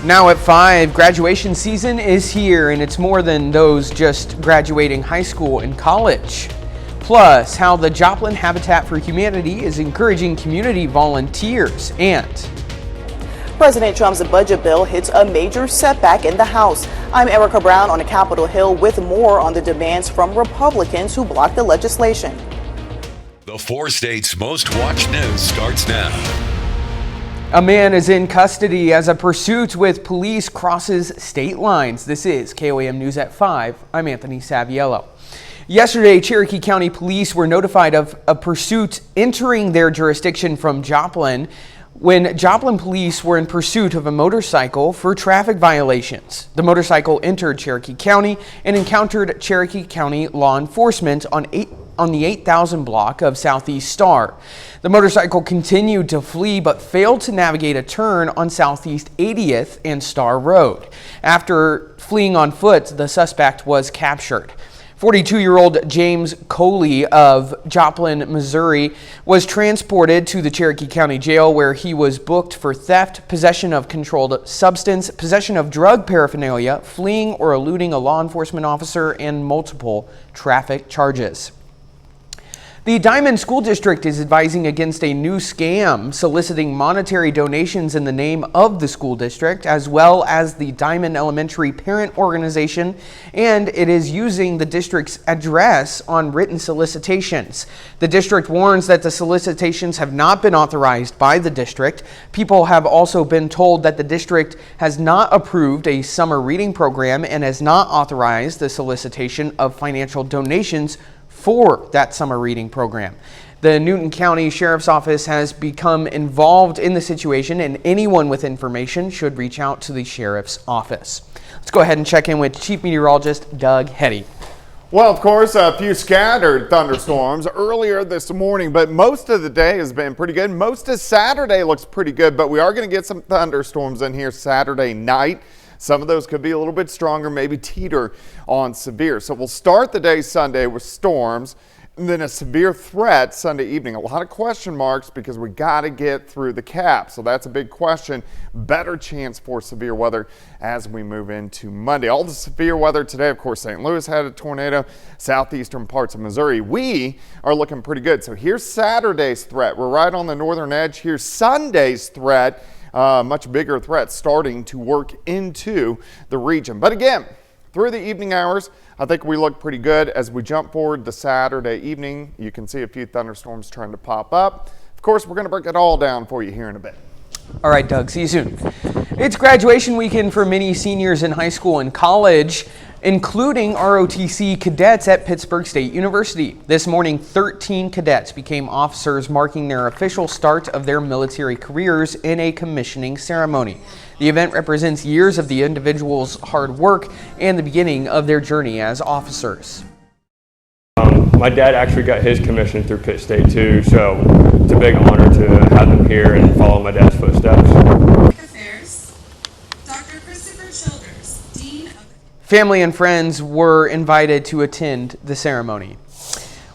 Now at 5, graduation season is here, and it's more than those just graduating high school and college. Plus, how the Joplin Habitat for Humanity is encouraging community volunteers, and President Trump's budget bill hits a major setback in the House. I'm Erica Brown on Capitol Hill with more on the demands from Republicans who blocked the legislation. The 4 states' most watched news starts now. A man is in custody as a pursuit with police crosses state lines. This is KOAM News at 5. I'm Anthony Saviello. Yesterday, Cherokee County Police were notified of a pursuit entering their jurisdiction from Joplin when Joplin police were in pursuit of a motorcycle for traffic violations. The motorcycle entered Cherokee County and encountered Cherokee County law enforcement on the 8000 block of Southeast Star. The motorcycle continued to flee but failed to navigate a turn on Southeast 80th and Star Road. After fleeing on foot, the suspect was captured. 42-year-old James Coley of Joplin, Missouri, was transported to the Cherokee County Jail where he was booked for theft, possession of controlled substance, possession of drug paraphernalia, fleeing or eluding a law enforcement officer, and multiple traffic charges. The Diamond School District is advising against a new scam soliciting monetary donations in the name of the school district, as well as the Diamond Elementary Parent Organization, and it is using the district's address on written solicitations. The district warns that the solicitations have not been authorized by the district. People have also been told that the district has not approved a summer reading program and has not authorized the solicitation of financial donations for that summer reading program. The Newton County Sheriff's Office has become involved in the situation, and anyone with information should reach out to the Sheriff's Office. Let's go ahead and check in with Chief Meteorologist Doug Hetty. Well, of course, a few scattered thunderstorms earlier this morning, but most of the day has been pretty good. Most of Saturday looks pretty good, but we are going to get some thunderstorms in here Saturday night. Some of those could be a little bit stronger, maybe teeter on severe. So we'll start the day Sunday with storms and then a severe threat Sunday evening. A lot of question marks because we got to get through the cap. So that's a big question. Better chance for severe weather as we move into Monday. All the severe weather today, of course, St. Louis had a tornado, southeastern parts of Missouri. We are looking pretty good. So here's Saturday's threat. We're right on the northern edge. Here's Sunday's threat. Much bigger threat starting to work into the region. But again, through the evening hours, I think we look pretty good. As we jump forward to Saturday evening, you can see a few thunderstorms trying to pop up. Of course, we're going to break it all down for you here in a bit. All right, Doug, see you soon. It's graduation weekend for many seniors in high school and college, including ROTC cadets at Pittsburgh State University. This morning, 13 cadets became officers, marking their official start of their military careers in a commissioning ceremony. The event represents years of the individuals' hard work and the beginning of their journey as officers. My dad actually got his commission through Pitt State too, so it's a big honor to have him here and follow my dad's footsteps. Family and friends were invited to attend the ceremony.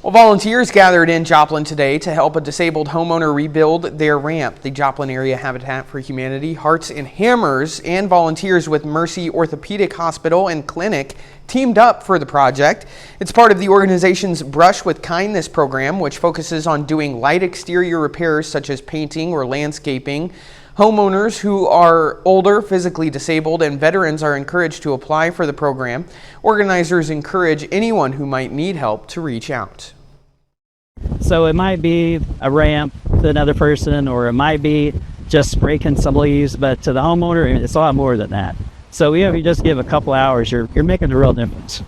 Well, volunteers gathered in Joplin today to help a disabled homeowner rebuild their ramp. The Joplin Area Habitat for Humanity, Hearts and Hammers, and volunteers with Mercy Orthopedic Hospital and Clinic teamed up for the project. It's part of the organization's Brush with Kindness program, which focuses on doing light exterior repairs such as painting or landscaping. Homeowners who are older, physically disabled, and veterans are encouraged to apply for the program. Organizers encourage anyone who might need help to reach out. So it might be a ramp to another person, or it might be just raking some leaves, but to the homeowner, it's a lot more than that. So if you just give a couple hours, you're making a real difference.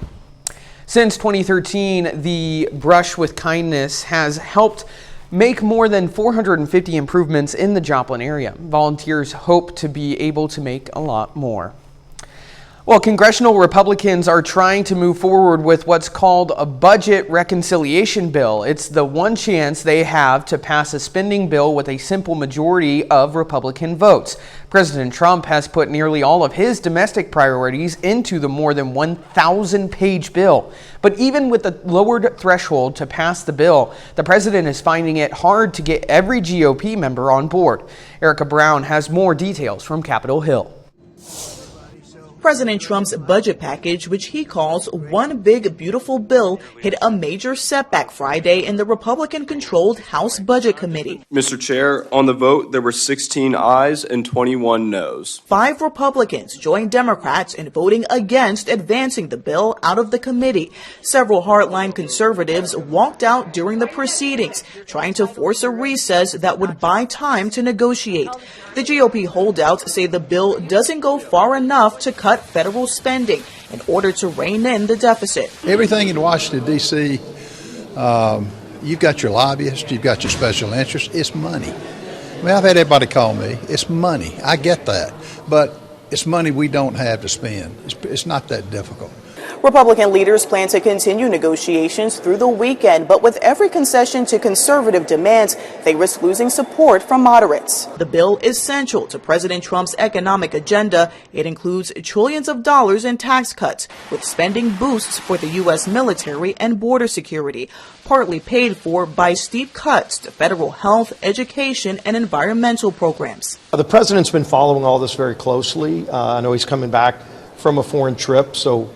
Since 2013, the Brush with Kindness has helped make more than 450 improvements in the Joplin area. Volunteers hope to be able to make a lot more. Well, congressional Republicans are trying to move forward with what's called a budget reconciliation bill. It's the one chance they have to pass a spending bill with a simple majority of Republican votes. President Trump has put nearly all of his domestic priorities into the more than 1,000-page bill. But even with the lowered threshold to pass the bill, the president is finding it hard to get every GOP member on board. Erica Brown has more details from Capitol Hill. President Trump's budget package, which he calls one big beautiful bill, hit a major setback Friday in the Republican-controlled House Budget Committee. Mr. Chair, on the vote, there were 16 ayes and 21 noes. 5 Republicans joined Democrats in voting against advancing the bill out of the committee. Several hardline conservatives walked out during the proceedings, trying to force a recess that would buy time to negotiate. The GOP holdouts say the bill doesn't go far enough to cut federal spending in order to rein in the deficit. Everything in Washington, D.C., you've got your lobbyists, you've got your special interests. It's money. I mean, I've had everybody call me. It's money. I get that. But it's money we don't have to spend. It's not that difficult. Republican leaders plan to continue negotiations through the weekend, but with every concession to conservative demands, they risk losing support from moderates. The bill is central to President Trump's economic agenda. It includes trillions of dollars in tax cuts, with spending boosts for the U.S. military and border security, partly paid for by steep cuts to federal health, education, and environmental programs. The president's been following all this very closely. I know he's coming back from a foreign trip, so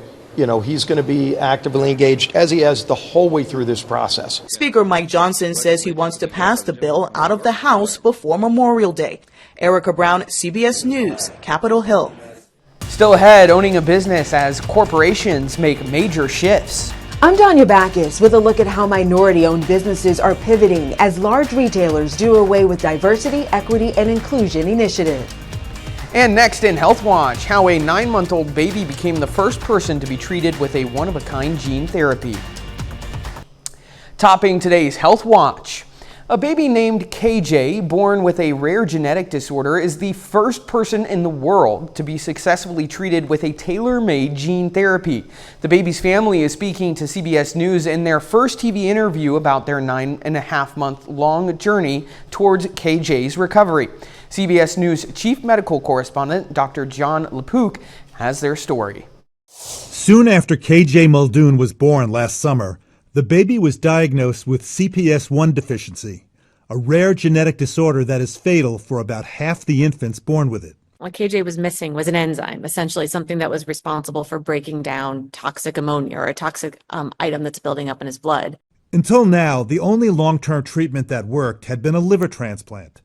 he's going to be actively engaged, as he has the whole way through this process. Speaker Mike Johnson says he wants to pass the bill out of the House before Memorial Day. Erica Brown, CBS News, Capitol Hill. Still ahead, owning a business as corporations make major shifts. I'm Danya Backus with a look at how minority-owned businesses are pivoting as large retailers do away with diversity, equity, and inclusion initiatives. And next in Health Watch, how a 9-month-old baby became the first person to be treated with a one-of-a-kind gene therapy. Topping today's Health Watch, a baby named KJ, born with a rare genetic disorder, is the first person in the world to be successfully treated with a tailor-made gene therapy. The baby's family is speaking to CBS News in their first TV interview about their 9.5-month-long journey towards KJ's recovery. CBS News chief medical correspondent Dr. John LaPook has their story. Soon after KJ Muldoon was born last summer, the baby was diagnosed with CPS1 deficiency, a rare genetic disorder that is fatal for about half the infants born with it. What KJ was missing was an enzyme, essentially something that was responsible for breaking down toxic ammonia or a toxic item that's building up in his blood. Until now, the only long-term treatment that worked had been a liver transplant.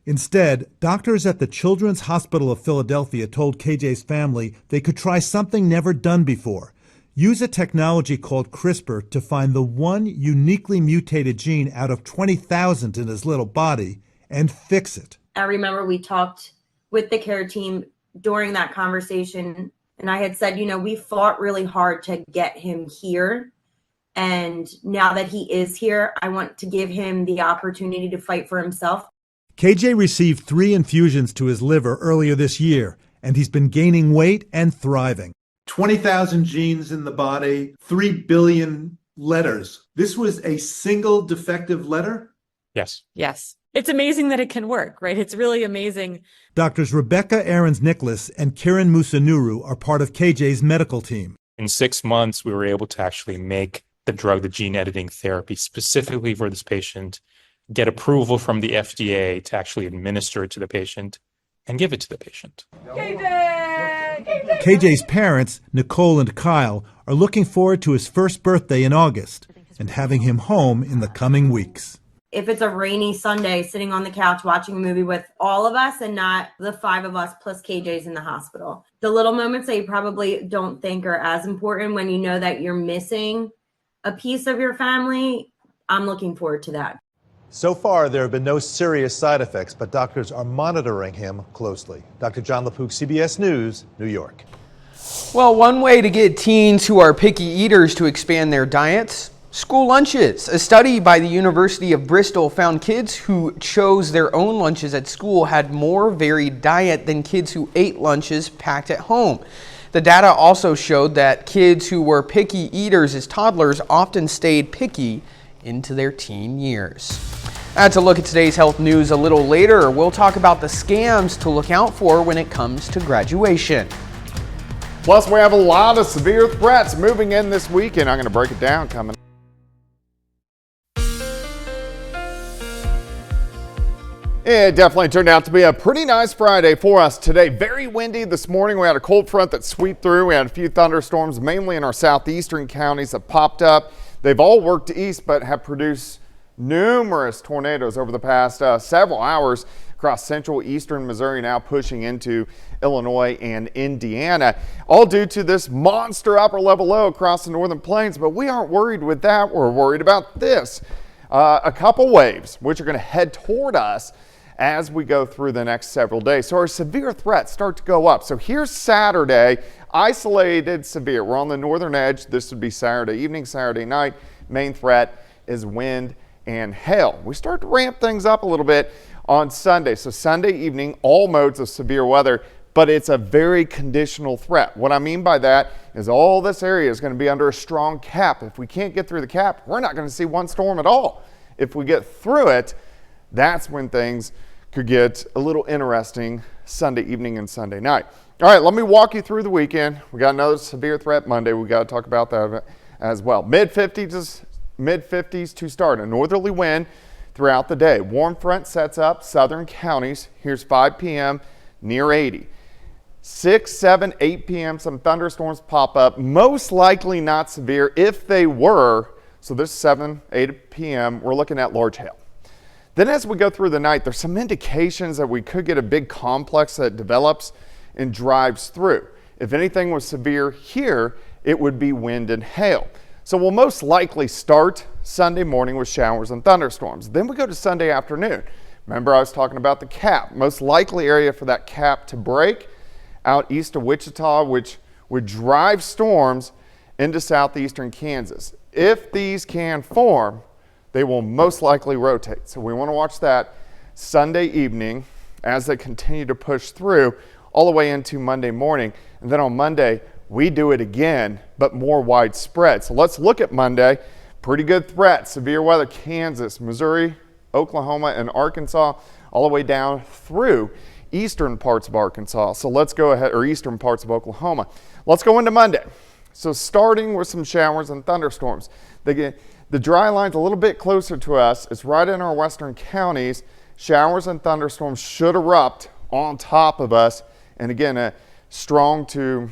Instead, doctors at the Children's Hospital of Philadelphia told KJ's family they could try something never done before. Use a technology called CRISPR to find the one uniquely mutated gene out of 20,000 in his little body and fix it. I remember we talked with the care team during that conversation, and I had said, we fought really hard to get him here. And now that he is here, I want to give him the opportunity to fight for himself. KJ received 3 infusions to his liver earlier this year, and he's been gaining weight and thriving. 20,000 genes in the body, 3 billion letters. This was a single defective letter? Yes. It's amazing that it can work, right? It's really amazing. Doctors Rebecca Aarons-Nicholas and Kiran Musunuru are part of KJ's medical team. In 6 months, we were able to actually make the drug, the gene editing therapy, specifically for this patient, get approval from the FDA to actually administer it to the patient and give it to the patient. KJ's parents, Nicole and Kyle, are looking forward to his first birthday in August and having him home in the coming weeks. If it's a rainy Sunday, sitting on the couch watching a movie with all of us and not the 5 of us plus KJ's in the hospital. The little moments that you probably don't think are as important when you know that you're missing a piece of your family, I'm looking forward to that. So far, there have been no serious side effects, but doctors are monitoring him closely. Dr. John LaPook, CBS News, New York. Well, one way to get teens who are picky eaters to expand their diets: school lunches. A study by the University of Bristol found kids who chose their own lunches at school had more varied diet than kids who ate lunches packed at home. The data also showed that kids who were picky eaters as toddlers often stayed picky into their teen years. That's a look at today's health news. A little later, we'll talk about the scams to look out for when it comes to graduation. Plus, we have a lot of severe threats moving in this weekend. I'm going to break it down coming up. It definitely turned out to be a pretty nice Friday for us today. Very windy this morning. We had a cold front that swept through. We had a few thunderstorms, mainly in our southeastern counties that popped up. They've all worked east, but have produced numerous tornadoes over the past several hours across central eastern Missouri, now pushing into Illinois and Indiana, all due to this monster upper level low across the northern plains. But we aren't worried with that. We're worried about this. A couple waves, which are going to head toward us as we go through the next several days. So our severe threats start to go up. So here's Saturday, isolated severe. We're on the northern edge. This would be Saturday evening, Saturday night. Main threat is wind and hail. We start to ramp things up a little bit on Sunday. So Sunday evening, all modes of severe weather, but it's a very conditional threat. What I mean by that is all this area is going to be under a strong cap. If we can't get through the cap, we're not going to see one storm at all. If we get through it, that's when things could get a little interesting Sunday evening and Sunday night. All right, let me walk you through the weekend. We got another severe threat Monday. We got to talk about that as well. Mid-50s to start. A northerly wind throughout the day. Warm front sets up southern counties. Here's 5 p.m. near 80. 6, 7, 8 p.m. some thunderstorms pop up. Most likely not severe. If they were, so this 7, 8 p.m. we're looking at large hail. Then as we go through the night, there's some indications that we could get a big complex that develops and drives through. If anything was severe here, it would be wind and hail. So we'll most likely start Sunday morning with showers and thunderstorms. Then we go to Sunday afternoon. Remember, I was talking about the cap. Most likely area for that cap to break out east of Wichita, which would drive storms into southeastern Kansas. If these can form, they will most likely rotate. So we want to watch that Sunday evening as they continue to push through all the way into Monday morning. And then on Monday, we do it again, but more widespread. So let's look at Monday. Pretty good threat. Severe weather, Kansas, Missouri, Oklahoma, and Arkansas, all the way down through eastern parts of Arkansas. So let's go ahead, or eastern parts of Oklahoma. Let's go into Monday. So starting with some showers and thunderstorms. The dry line's a little bit closer to us. It's right in our western counties. Showers and thunderstorms should erupt on top of us. And again, a strong to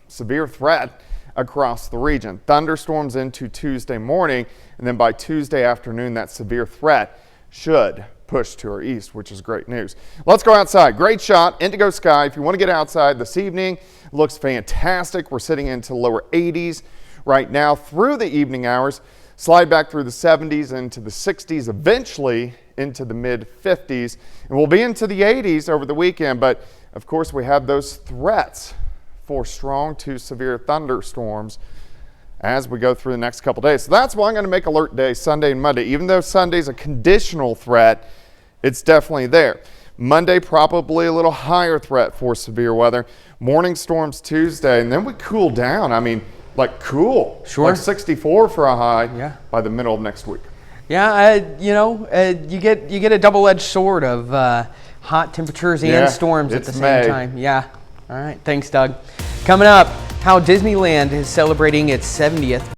severe threat across the region. Thunderstorms into Tuesday morning, and then by Tuesday afternoon, that severe threat should push to our east, which is great news. Let's go outside. Great shot, indigo sky. If you want to get outside this evening, it looks fantastic. We're sitting into lower 80s right now through the evening hours. Slide back through the 70s into the 60s, eventually into the mid 50s, and we'll be into the 80s over the weekend. But of course, we have those threats for strong to severe thunderstorms as we go through the next couple days. So that's why I'm going to make alert day Sunday and Monday. Even though Sunday's a conditional threat, it's definitely there. Monday, probably a little higher threat for severe weather. Morning storms Tuesday, and then we cool down. I mean, like cool. Sure. Like 64 for a high by the middle of next week. Yeah, you get a double-edged sword of hot temperatures and storms at the same time. Yeah. All right. Thanks, Doug. Coming up, how Disneyland is celebrating its 70th.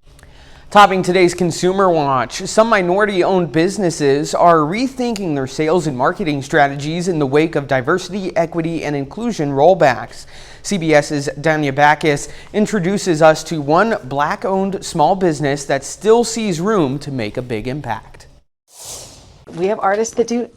Topping today's Consumer Watch, some minority-owned businesses are rethinking their sales and marketing strategies in the wake of diversity, equity, and inclusion rollbacks. CBS's Danya Backus introduces us to one Black-owned small business that still sees room to make a big impact. We have artists that do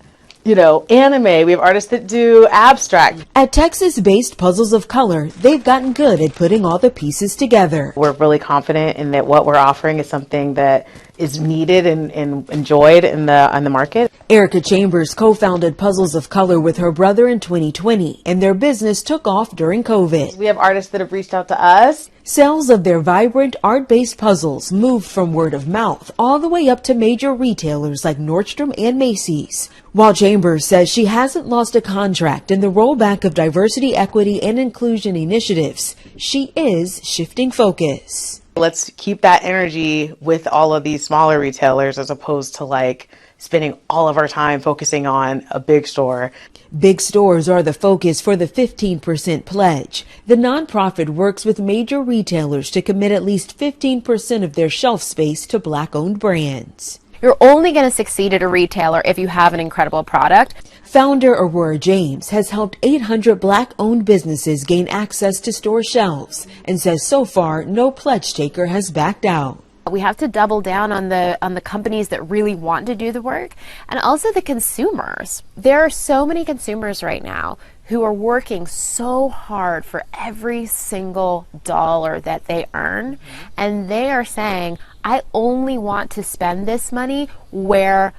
anime. We have artists that do abstract. At Texas-based Puzzles of Color, they've gotten good at putting all the pieces together. We're really confident in that what we're offering is something that is needed and enjoyed on the market. Erica Chambers co-founded Puzzles of Color with her brother in 2020, and their business took off during COVID. We have artists that have reached out to us. Sales of their vibrant art-based puzzles moved from word of mouth all the way up to major retailers like Nordstrom and Macy's. While Chambers says she hasn't lost a contract in the rollback of diversity, equity, and inclusion initiatives, she is shifting focus. Let's keep that energy with all of these smaller retailers as opposed to spending all of our time focusing on a big store. Big stores are the focus for the 15% pledge. The nonprofit works with major retailers to commit at least 15% of their shelf space to Black-owned brands. You're only going to succeed at a retailer if you have an incredible product. Founder Aurora James has helped 800 Black-owned businesses gain access to store shelves and says so far no pledge taker has backed out. We have to double down on the companies that really want to do the work, and also the consumers. There are so many consumers right now who are working so hard for every single dollar that they earn, and they are saying, I only want to spend this money where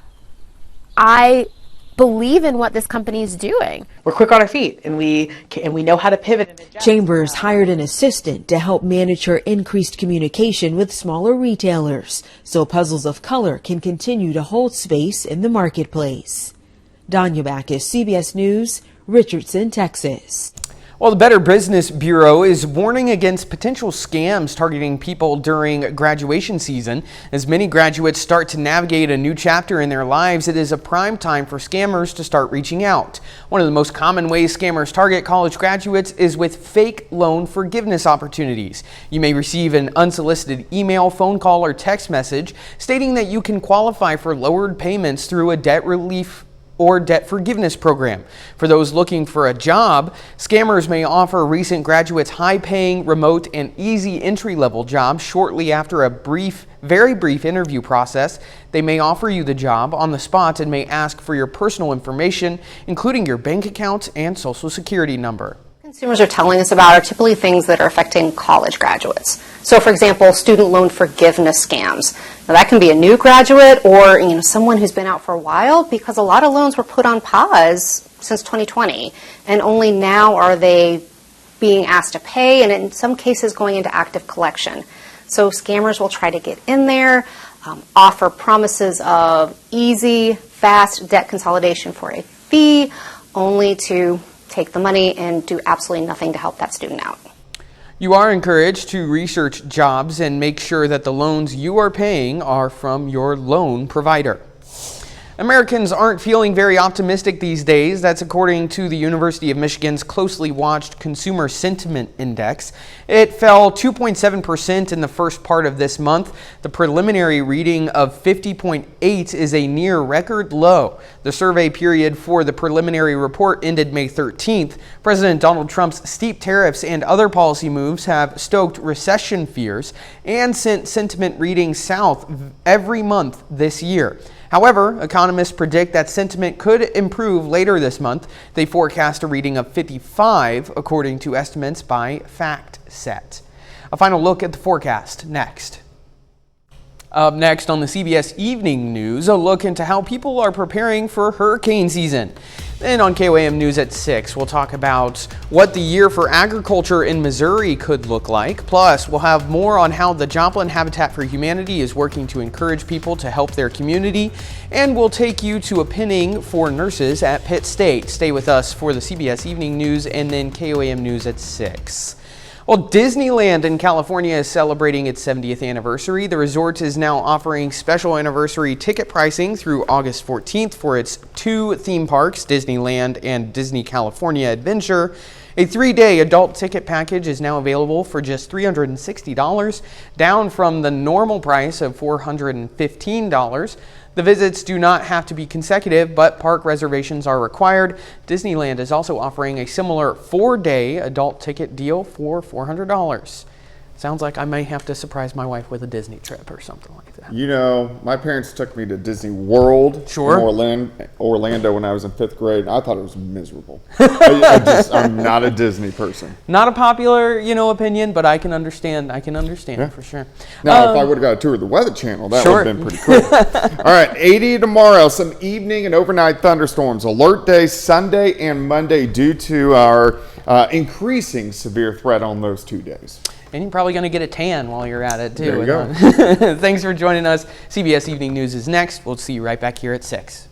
I believe in what this company is doing. We're quick on our feet, and we know how to pivot and adjust. Chambers hired an assistant to help manage her increased communication with smaller retailers so Puzzles of Color can continue to hold space in the marketplace. Danya Backus, CBS News, Richardson, Texas. Well, the Better Business Bureau is warning against potential scams targeting people during graduation season. As many graduates start to navigate a new chapter in their lives, it is a prime time for scammers to start reaching out. One of the most common ways scammers target college graduates is with fake loan forgiveness opportunities. You may receive an unsolicited email, phone call, or text message stating that you can qualify for lowered payments through a debt relief or debt forgiveness program. For those looking for a job, scammers may offer recent graduates high-paying, remote, and easy entry-level jobs shortly after a very brief interview process. They may offer you the job on the spot and may ask for your personal information, including your bank account and social security number. Consumers are telling us about are typically things that are affecting college graduates. So, for example, student loan forgiveness scams. Now, that can be a new graduate or someone who's been out for a while, because a lot of loans were put on pause since 2020, and only now are they being asked to pay, and in some cases going into active collection. So scammers will try to get in there, offer promises of easy, fast debt consolidation for a fee, only to take the money and do absolutely nothing to help that student out. You are encouraged to research jobs and make sure that the loans you are paying are from your loan provider. Americans aren't feeling very optimistic these days. That's according to the University of Michigan's closely watched Consumer Sentiment Index. It fell 2.7% in the first part of this month. The preliminary reading of 50.8 is a near record low. The survey period for the preliminary report ended May 13th. President Donald Trump's steep tariffs and other policy moves have stoked recession fears and sent sentiment readings south every month this year. However, economists predict that sentiment could improve later this month. They forecast a reading of 55, according to estimates by FactSet. A final look at the forecast next. Up next on the CBS Evening News, a look into how people are preparing for hurricane season. Then on KOAM News at 6, we'll talk about what the year for agriculture in Missouri could look like. Plus, we'll have more on how the Joplin Habitat for Humanity is working to encourage people to help their community. And we'll take you to a pinning for nurses at Pitt State. Stay with us for the CBS Evening News and then KOAM News at 6. Well, Disneyland in California is celebrating its 70th anniversary. The resort is now offering special anniversary ticket pricing through August 14th for its two theme parks, Disneyland and Disney California Adventure. A 3-day adult ticket package is now available for just $360, down from the normal price of $415. The visits do not have to be consecutive, but park reservations are required. Disneyland is also offering a similar 4-day adult ticket deal for $400. Sounds like I may have to surprise my wife with a Disney trip or something like that. You know, my parents took me to Disney World in Orlando when I was in 5th grade. I thought it was miserable. I'm not a Disney person. Not a popular, opinion, but I can understand. For sure. Now, if I would have got a tour of the Weather Channel, that would have been pretty cool. All right, 80 tomorrow. Some evening and overnight thunderstorms. Alert day Sunday and Monday due to our increasing severe threat on those 2 days. And you're probably going to get a tan while you're at it, too. There you go. Thanks for joining us. CBS Evening News is next. We'll see you right back here at 6.